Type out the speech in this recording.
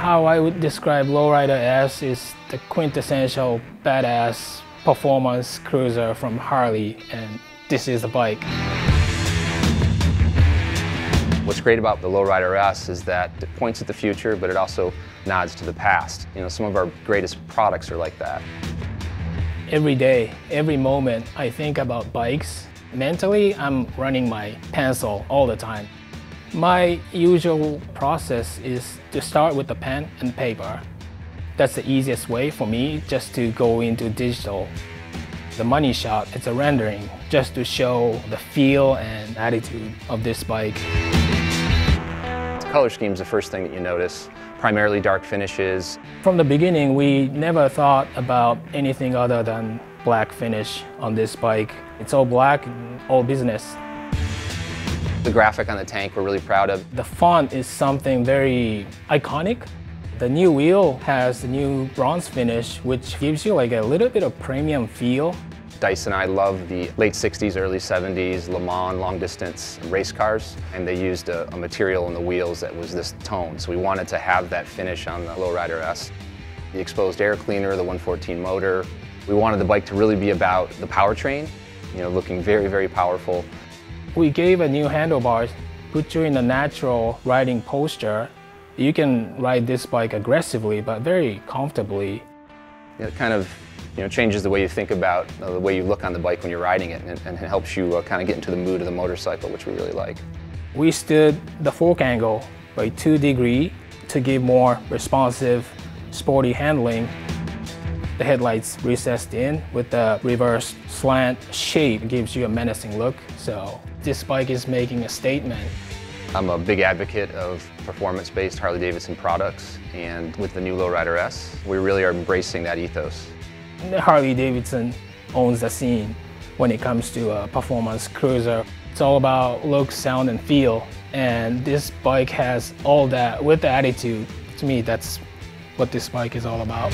How I would describe Lowrider S is the quintessential badass performance cruiser from Harley, and this is the bike. What's great about the Lowrider S is that it points at the future, but it also nods to the past. You know, some of our greatest products are like that. Every day, every moment, I think about bikes. Mentally, I'm running my pencil all the time. My usual process is to start with the pen and paper. That's the easiest way for me, just to go into digital. The money shot, it's a rendering, just to show the feel and attitude of this bike. The color scheme is the first thing that you notice, primarily dark finishes. From the beginning, we never thought about anything other than black finish on this bike. It's all black and all business. The graphic on the tank we're really proud of. The font is something very iconic. The new wheel has the new bronze finish, which gives you like a little bit of premium feel. Dice and I love the late 60s, early 70s Le Mans long distance race cars, and they used a material in the wheels that was this tone, so we wanted to have that finish on the Lowrider S. The exposed air cleaner, the 114 motor. We wanted the bike to really be about the powertrain, you know, looking very, very powerful. We gave a new handlebars, put you in a natural riding posture. You can ride this bike aggressively, but very comfortably. It kind of changes the way you think about the way you look on the bike when you're riding it, and it helps you kind of get into the mood of the motorcycle, which we really like. We stood the fork angle by 2 degrees to give more responsive, sporty handling. The headlights recessed in with the reverse slant shape. It gives you a menacing look, so this bike is making a statement. I'm a big advocate of performance-based Harley-Davidson products, and with the new Lowrider S, we really are embracing that ethos. Harley-Davidson owns the scene when it comes to a performance cruiser. It's all about look, sound, and feel, and this bike has all that with the attitude. To me, that's what this bike is all about.